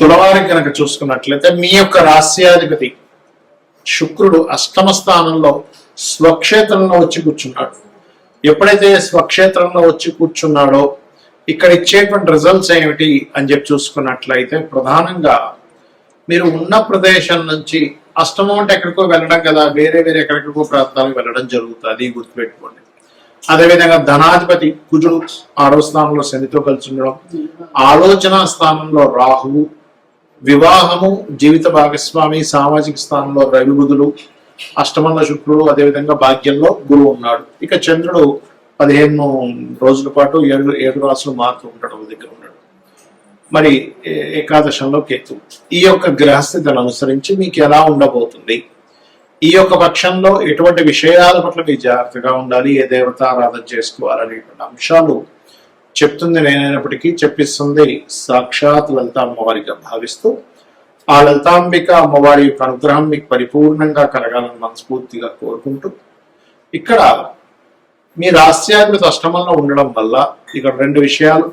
తులవారికి కనుక చూసుకున్నట్లయితే మీ యొక్క రాస్యాధిపతి శుక్రుడు అష్టమ స్థానంలో స్వక్షేత్రంలో వచ్చి కూర్చున్నాడు. ఎప్పుడైతే స్వక్షేత్రంలో వచ్చి కూర్చున్నాడో ఇక్కడ ఇచ్చేటువంటి రిజల్ట్స్ ఏమిటి అని చెప్పి చూసుకున్నట్లయితే ప్రధానంగా మీరు ఉన్న ప్రదేశం నుంచి అష్టమం అంటే ఎక్కడికో వెళ్ళడం కదా, వేరే ఎక్కడికో ప్రాంతాలకు వెళ్ళడం జరుగుతుంది, గుర్తుపెట్టుకోండి. అదేవిధంగా ధనాధిపతి కుజుడు 6వ స్థానంలో శనితో కలిసి ఉండడం, ఆలోచన స్థానంలో రాహువు, వివాహము, జీవిత భాగస్వామి, సామాజిక స్థానంలో రవి బుధులు, అష్టమంలో శుక్రుడు, అదేవిధంగా భాగ్యంలో గురువు ఉన్నాడు. ఇక చంద్రుడు 15 రోజుల పాటు 7 రాసులు మారుతూ ఉంటాడు, దగ్గర ఉన్నాడు. మరి ఏకాదశంలో కేతు. ఈ యొక్క గ్రహస్థితిని అనుసరించి మీకు ఎలా ఉండబోతుంది, ఈ యొక్క పక్షంలో ఎటువంటి విషయాల పట్ల మీరు జాగ్రత్తగా ఉండాలి, ఏ దేవతారాధన చేసుకోవాలనేటువంటి అంశాలు చెప్తుంది నేనైనప్పటికీ చెప్పిస్తుంది సాక్షాత్ లలిత అమ్మవారిగా భావిస్తూ ఆ లలితాంబిక అమ్మవారి యొక్క అనుగ్రహం మీకు పరిపూర్ణంగా కలగాలని మనస్ఫూర్తిగా కోరుకుంటూ, ఇక్కడ మీ రాస్యాధిపతి అష్టమంలో ఉండడం వల్ల ఇక్కడ 2 విషయాలు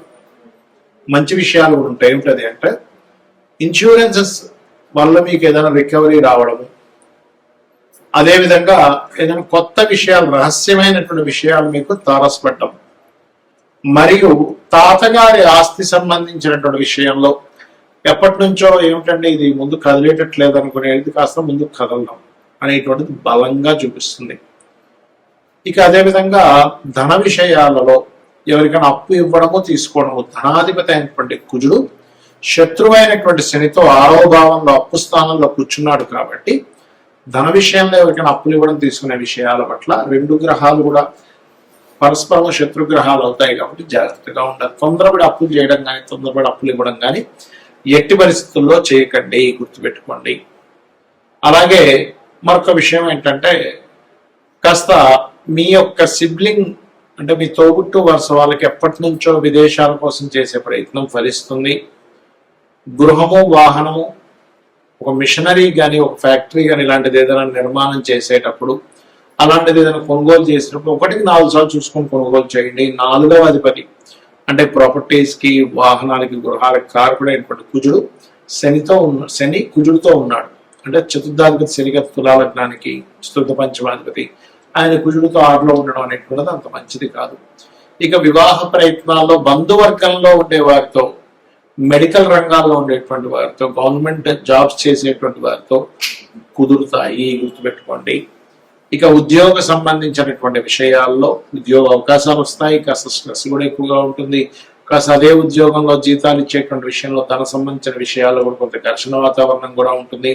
మంచి విషయాలు ఉంటాయి. ఏమిటది అంటే ఇన్సూరెన్సెస్ వల్ల మీకు ఏదైనా రికవరీ రావడము, అదేవిధంగా ఏదైనా కొత్త విషయాలు, రహస్యమైనటువంటి విషయాలు మీకు తారసపడటం, మరియు తాతగారి ఆస్తి సంబంధించినటువంటి విషయంలో ఎప్పటి నుంచో ఏమిటంటే ఇది ముందు కదిలేటట్లేదు అనుకునేది కాస్త ముందు కదలడం అనేటువంటిది బలంగా చూపిస్తుంది. ఇక అదేవిధంగా ధన విషయాలలో ఎవరికైనా అప్పు ఇవ్వడము తీసుకోవడము, ధనాధిపతి అయినటువంటి కుజుడు శత్రువైనటువంటి శనితో 6వ భావంలో అప్పు స్థానంలో కూర్చున్నాడు కాబట్టి ధన విషయంలో ఎవరికైనా అప్పులు ఇవ్వడం తీసుకునే విషయాల పట్ల 2 గ్రహాలు కూడా పరస్పరం శత్రుగ్రహాలు అవుతాయి కాబట్టి జాగ్రత్తగా ఉండాలి. తొందరపడి అప్పులు చేయడం కానీ, తొందరపడి అప్పులు ఇవ్వడం కానీ ఎట్టి పరిస్థితుల్లో చేయకండి, గుర్తుపెట్టుకోండి. అలాగే మరొక విషయం ఏంటంటే కాస్త మీ యొక్క సిబ్లింగ్ అంటే మీ తోబుట్టు వరుస వాళ్ళకి ఎప్పటి నుంచో విదేశాల కోసం చేసే ప్రయత్నం ఫలిస్తుంది. గృహము, వాహనము, ఒక మిషనరీ కానీ, ఒక ఫ్యాక్టరీ కానీ ఇలాంటిది ఏదైనా నిర్మాణం చేసేటప్పుడు, అలాంటిది ఏదైనా కొనుగోలు చేసినప్పుడు 1కి 4 సార్లు చూసుకొని కొనుగోలు చేయండి. 4వ అధిపతి అంటే ప్రాపర్టీస్ కి, వాహనాలకి, గృహాలకి కారకుడైనటువంటి కుజుడు శని కుజుడితో ఉన్నాడు. అంటే చతుర్థాధిపతి శనిగా తులాలగ్నానికి చతుర్థ పంచమాధిపతి, ఆయన కుజుడితో 6లో ఉండడం అనేటువంటిది అంత మంచిది కాదు. ఇక వివాహ ప్రయత్నాల్లో బంధువర్గంలో ఉండే వారితో, మెడికల్ రంగాల్లో ఉండేటువంటి వారితో, గవర్నమెంట్ జాబ్స్ చేసేటువంటి వారితో కుదురుతాయి, గుర్తుపెట్టుకోండి. ఇక ఉద్యోగ సంబంధించినటువంటి విషయాల్లో ఉద్యోగ అవకాశాలు వస్తాయి, కాస్త స్ట్రెస్ కూడా ఎక్కువగా ఉంటుంది. కాస్త అదే ఉద్యోగంలో జీతాలు ఇచ్చేటువంటి విషయంలో తన సంబంధించిన విషయాల్లో కూడా కొంత ఘర్షణ వాతావరణం కూడా ఉంటుంది.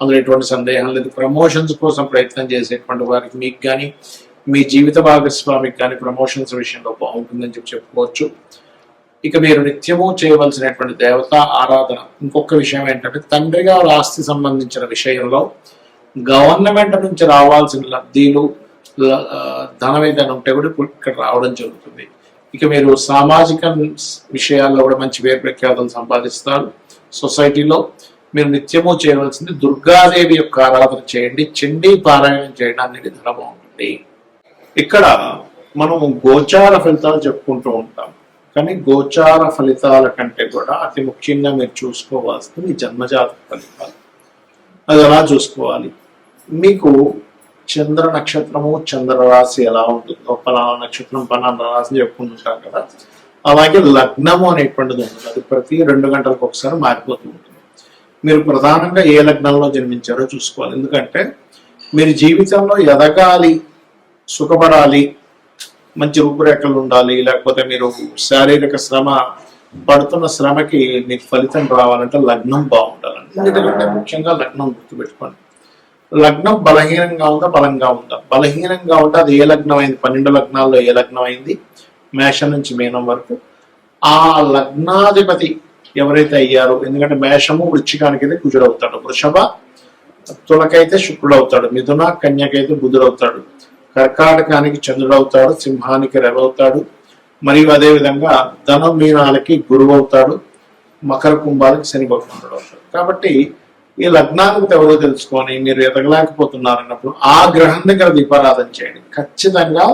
అందులో ఎటువంటి సందేహం లేదు. ప్రమోషన్స్ కోసం ప్రయత్నం చేసేటువంటి వారికి మీకు కానీ, మీ జీవిత భాగస్వామికి కానీ ప్రమోషన్స్ విషయంలో బాగుంటుందని చెప్పుకోవచ్చు. ఇక మీరు నిత్యము చేయవలసినటువంటి దేవతా ఆరాధన. ఇంకొక విషయం ఏంటంటే తండ్రి గారి ఆస్తి సంబంధించిన విషయంలో గవర్నమెంట్ నుంచి రావాల్సిన లబ్ధీలు, ధనం ఏదైనా ఉంటే కూడా ఇక్కడ రావడం జరుగుతుంది. ఇక మీరు సామాజిక విషయాల్లో కూడా మంచి పేరు ప్రఖ్యాతలు సంపాదిస్తారు. సొసైటీలో మీరు నిత్యము చేయవలసింది దుర్గాదేవి యొక్క ఆరాధన చేయండి, చండీ పారాయణం చేయడానికి ధర్మం ఉంటుంది. ఇక్కడ మనం గోచార ఫలితాలు చెప్పుకుంటూ ఉంటాం, కానీ గోచార ఫలితాల కంటే కూడా అతి ముఖ్యంగా మీరు చూసుకోవాల్సింది మీ జన్మజాతక ఫలితాలు. అది ఎలా చూసుకోవాలి? మీకు చంద్ర నక్షత్రము, చంద్రరాశి ఎలా ఉంటుందో, పలానా నక్షత్రం పలానా రాశి చెప్పుకుంటుంటారు కదా, అలాగే లగ్నము అనేటువంటిది ఉంటుంది. అది ప్రతి 2 గంటలకు ఒకసారి మారిపోతూ ఉంటుంది. మీరు ప్రధానంగా ఏ లగ్నంలో జన్మించారో చూసుకోవాలి. ఎందుకంటే మీరు జీవితంలో ఎదగాలి, సుఖపడాలి, మంచి రూపురేఖలు ఉండాలి, లేకపోతే మీరు శారీరక శ్రమ పడుతున్న శ్రమకి మీకు ఫలితం రావాలంటే లగ్నం బాగుండాలండి. ఎందుకంటే ముఖ్యంగా లగ్నం గుర్తుపెట్టుకోండి. లగ్నం బలహీనంగా ఉందా, బలంగా ఉందా? బలహీనంగా ఉంటే అది ఏ లగ్నం అయింది? 12 లగ్నాల్లో ఏ లగ్నం అయింది? మేషం నుంచి మీనం వరకు. ఆ లగ్నాధిపతి ఎవరైతే అయ్యారో, ఎందుకంటే మేషము వృశ్చికానికైతే కుజుడు అవుతాడు, వృషభ తులకైతే శుక్రుడు అవుతాడు, మిథున కన్యకైతే బుధుడు అవుతాడు, కర్కాటకానికి చంద్రుడు అవుతాడు, సింహానికి రవి అవుతాడు, మరియు అదేవిధంగా ధన మీనాలకి గురువు అవుతాడు, మకర కుంభాలకి శని భగవానుడు అవుతాడు. కాబట్టి ఈ లగ్నానికి ఎవరో తెలుసుకొని మీరు ఎదగలేకపోతున్నారన్నప్పుడు ఆ గ్రహం దగ్గర దీపారాధన చేయండి. ఖచ్చితంగా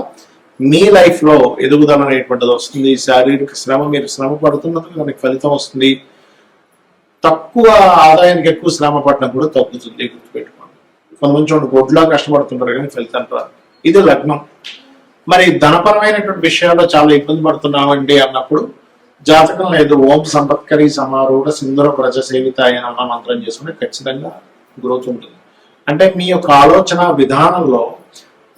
మీ లైఫ్ లో ఎదుగుదల అనేటువంటిది వస్తుంది. శారీరక శ్రమ, మీరు శ్రమ పడుతున్నందుకు దానికి ఫలితం వస్తుంది. తక్కువ ఆదాయానికి ఎక్కువ శ్రమ పడినప్పుడు తగ్గుతుంది, గుర్తుపెట్టుకోండి. కొంతమంది చూడండి గొడ్లా కష్టపడుతుంటారు కానీ ఫలితం రాదు. ఇది లగ్నం. మరి ధనపరమైనటువంటి విషయాల్లో చాలా ఇబ్బంది పడుతున్నామండి అన్నప్పుడు జాతకం లేదు ఓం సంపత్కరి సమారూఢ సింధుర ప్రజ సేవితాయ అన్న మంత్రం చేసుకుంటే ఖచ్చితంగా గ్రోత్ ఉంటుంది. అంటే మీ యొక్క ఆలోచన విధానంలో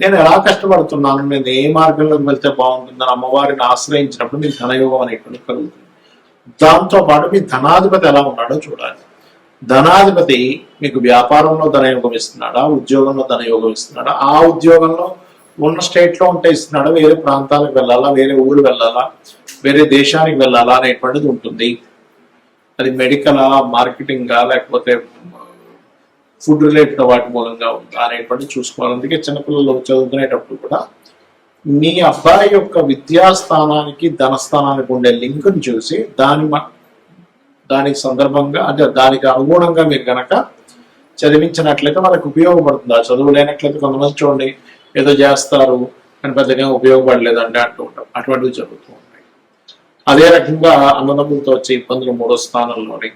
నేను ఎలా కష్టపడుతున్నాను, నేను ఏ మార్గంలోకి వెళ్తే బాగుంటుందని అమ్మవారిని ఆశ్రయించినప్పుడు మీకు ధనయోగం అనేటువంటి కలుగుతుంది. దాంతోపాటు మీ ధనాధిపతి ఎలా ఉన్నాడో చూడాలి. ధనాధిపతి మీకు వ్యాపారంలో ధనయోగం ఇస్తున్నాడా, ఉద్యోగంలో ధనయోగం ఇస్తున్నాడా, ఆ ఉద్యోగంలో ఉన్న స్టేట్లో ఉంటే ఇస్తున్నాడా, వేరే ప్రాంతాలకు వెళ్ళాలా, వేరే ఊరు వెళ్ళాలా, వేరే దేశానికి వెళ్ళాలా అనేటువంటిది ఉంటుంది. అది మెడికలా, మార్కెటింగా, లేకపోతే ఫుడ్ రిలేటెడ్ వాటి మూలంగా ఉందా అనేటువంటి చూసుకోవాలి. అందుకే చిన్నపిల్లలు చదువుకునేటప్పుడు కూడా మీ అబ్బాయి యొక్క విద్యాస్థానానికి ధనస్థానానికి ఉండే లింకుని చూసి దానికి సందర్భంగా అంటే దానికి అనుగుణంగా మీరు కనుక చదివించినట్లయితే వాళ్ళకి ఉపయోగపడుతుంది. ఆ చదువు లేనట్లయితే కొంతమంది చూడండి ఏదో చేస్తారు కానీ పెద్దగా ఉపయోగపడలేదంటే అంటూ ఉంటాం. అటువంటివి జరుగుతూ ఉంటాయి. అదే రకంగా అన్నదమ్ములతో వచ్చే ఇబ్బందులు 3వ స్థానంలోని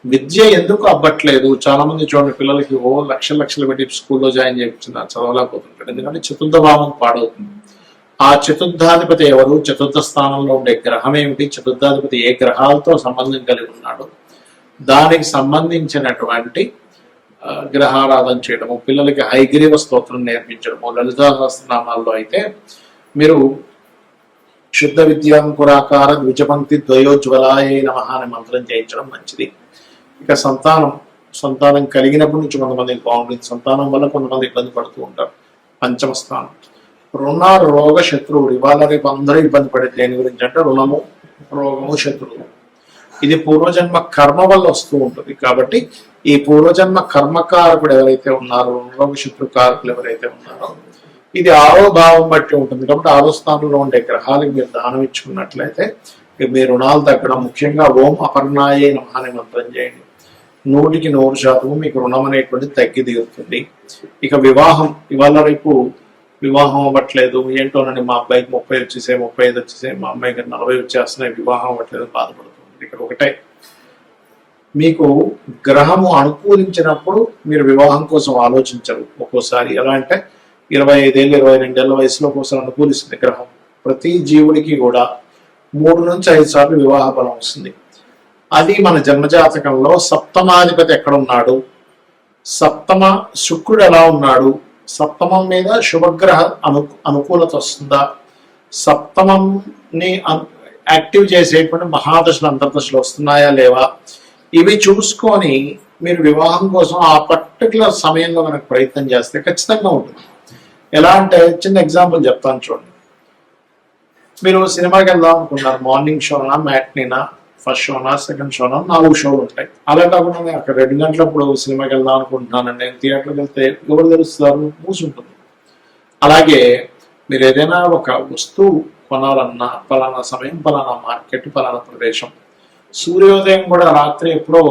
విద్య ఎందుకు అవ్వట్లేదు. చాలా మంది చూడండి పిల్లలకి లక్షలు పెట్టి స్కూల్లో జాయిన్ చేయించున్నారు, చదవలేకపోతుంటాడు. ఎందుకంటే చతుర్థ భావం పాడవుతుంది. ఆ చతుర్థాధిపతి ఎవరు, చతుర్థ స్థానంలో ఉండే గ్రహం ఏమిటి, చతుర్థాధిపతి ఏ గ్రహాలతో సంబంధం కలిగి ఉన్నాడు, దానికి సంబంధించినటువంటి గ్రహారాధన చేయడము, పిల్లలకి హైగ్రీవ స్తోత్రం నేర్పించడము. లలితా సహస్రనామాల్లో అయితే మీరు శుద్ధ విద్యాంకురాకార ద్విజపంక్తి ద్వయోజ్వలాయ నమః అనే మంత్రం చేయించడం మంచిది. ఇక సంతానం కలిగినప్పటి నుంచి కొంతమందికి బాగుంటుంది, సంతానం వల్ల కొంతమంది ఇబ్బంది పడుతూ ఉంటారు. 5వ స్థానం రుణ రోగ శత్రువులు. ఇవాళ రేపు అందరూ ఇబ్బంది పడేది దేని గురించి అంటే రుణము, రోగము, శత్రువు. ఇది పూర్వజన్మ కర్మ వల్ల వస్తూ ఉంటుంది. కాబట్టి ఈ పూర్వజన్మ కర్మకారకుడు ఎవరైతే ఉన్నారో, రుణరోగ శత్రుకారకులు ఎవరైతే ఉన్నారో, ఇది 6వ భావం బట్టి ఉంటుంది. కాబట్టి 6వ స్థానంలో ఉండే గ్రహాలకు మీరు దానం ఇచ్చుకున్నట్లయితే మీ రుణాలు తగ్గడం. ముఖ్యంగా ఓం అపర్ణాయే నమః అనే మంత్రం చేయండి. 100% మీకు రుణం అనేటువంటిది తగ్గి దిగుతుంది. ఇక వివాహం, ఇవాళ రేపు వివాహం అవ్వట్లేదు, ఏంటోనండి మా అబ్బాయికి 30 వచ్చేసాయి, 35 వచ్చేసాయి, మా అమ్మాయికి 40 వచ్చేస్తున్నాయి, వివాహం అవ్వట్లేదు, బాధపడుతుంది. ఇక్కడ ఒకటే, మీకు గ్రహము అనుకూలించినప్పుడు మీరు వివాహం కోసం ఆలోచించరు. ఒక్కోసారి ఎలా అంటే 25 ఏళ్ళు 22 ఏళ్ళ వయసులో ఒక్కోసారి అనుకూలిస్తుంది గ్రహం. ప్రతి జీవుడికి కూడా 3 నుంచి 5 సార్లు వివాహ బలం వస్తుంది. అది మన జన్మజాతకంలో సప్తమాధిపతి ఎక్కడ ఉన్నాడు, సప్తమ శుక్రుడు ఎలా ఉన్నాడు, సప్తమం మీద శుభగ్రహ అనుకూలత వస్తుందా, సప్తమంని యాక్టివ్ చేసేటువంటి మహాదశలు అంతర్దశలు వస్తున్నాయా లేవా, ఇవి చూసుకొని మీరు వివాహం కోసం ఆ పర్టికులర్ సమయంలో మనకు ప్రయత్నం చేస్తే ఖచ్చితంగా ఉంటుంది. ఎలా అంటే చిన్న ఎగ్జాంపుల్ చెప్తాను చూడండి. మీరు సినిమాకి వెళ్దాం అనుకున్నారు, మార్నింగ్ షోనా, మ్యాట్నీనా, ఫస్ట్ షోనా, సెకండ్ షోనా, 4 షోలు ఉంటాయి. అలా కాకుండా నేను అక్కడ 2 గంటలప్పుడు సినిమాకి వెళ్దాం అనుకుంటున్నానండి, నేను థియేటర్కి వెళ్తే ఎవరు తెలుస్తారు, మూసుంటుంది. అలాగే మీరు ఏదైనా ఒక వస్తువు కొనాలన్నా పలానా సమయం, పలానా మార్కెట్, పలానా ప్రదేశం. సూర్యోదయం కూడా రాత్రి ఎప్పుడో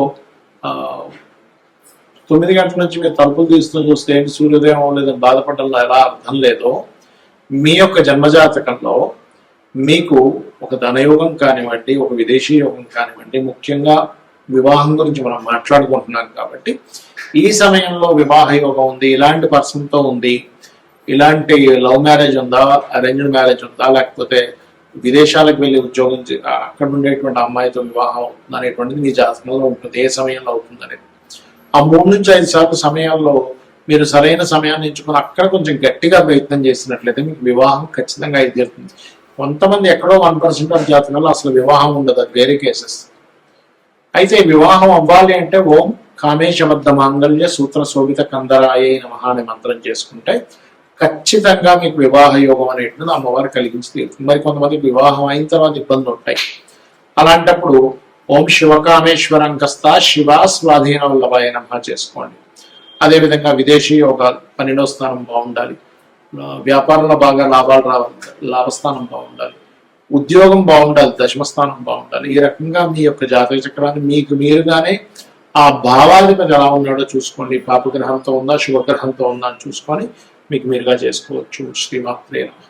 9 గంటల నుంచి మీరు తలుపులు తీస్తూ చూస్తే ఏంటి సూర్యోదయం అవ్వలేదని బాధపడడంలో ఎలా అర్థం లేదో, మీ యొక్క జన్మజాతకంలో మీకు ఒక ధనయోగం కానివ్వండి, ఒక విదేశీ యోగం కానివ్వండి, ముఖ్యంగా వివాహం గురించి మనం మాట్లాడుకుంటున్నాం కాబట్టి ఈ సమయంలో వివాహ యోగం ఉంది, ఇలాంటి పర్సన్తో ఉంది, ఇలాంటి లవ్ మ్యారేజ్ ఉందా, అరేంజ్డ్ మ్యారేజ్ ఉందా, లేకపోతే విదేశాలకు వెళ్ళి ఉద్యోగం అక్కడ ఉండేటువంటి అమ్మాయితో వివాహం అవుతుంది అనేటువంటిది మీ జాతకంలో ఉంటుంది. ఏ సమయంలో అవుతుంది అనేది ఆ 3 నుంచి 5 సార్లు సమయాల్లో మీరు సరైన సమయాన్ని ఎంచుకుని అక్కడ కొంచెం గట్టిగా ప్రయత్నం చేసినట్లయితే మీకు వివాహం ఖచ్చితంగా ఇది జరుగుతుంది. కొంతమంది ఎక్కడో 1% ఆఫ్ జాతకంలో అసలు వివాహం ఉండదు, అది వేరే కేసెస్. అయితే వివాహం అవ్వాలి అంటే ఓం కామేశబద్ధ మాంగళ్య సూత్ర శోభిత కందరాయే నమః అనే మంత్రం చేసుకుంటే ఖచ్చితంగా మీకు వివాహ యోగం అనేటువంటిది అమ్మవారు కలిగించి తీరుతుంది. మరి కొంతమంది వివాహం అయిన తర్వాత ఇబ్బందులు ఉంటాయి. అలాంటప్పుడు ఓం శివకామేశ్వరం కస్తా శివ స్వాధీన వల్లభాయ నమః చేసుకోండి. అదేవిధంగా విదేశీ యోగాలు, 12వ స్థానం బాగుండాలి, వ్యాపారంలో బాగా లాభాలు రావాలి, లాభస్థానం బాగుండాలి, ఉద్యోగం బాగుండాలి, 10వ స్థానం బాగుండాలి. ఈ రకంగా మీ యొక్క జాతక చక్రాన్ని మీకు మీరుగానే ఆ భావాధిపతి ఎలా ఉన్నాడో చూసుకోండి. పాపగ్రహంతో ఉందా, శుభగ్రహంతో ఉందా అని చూసుకొని మీకు మీరుగా చేసుకోవచ్చు. శ్రీమాత్రే నమః.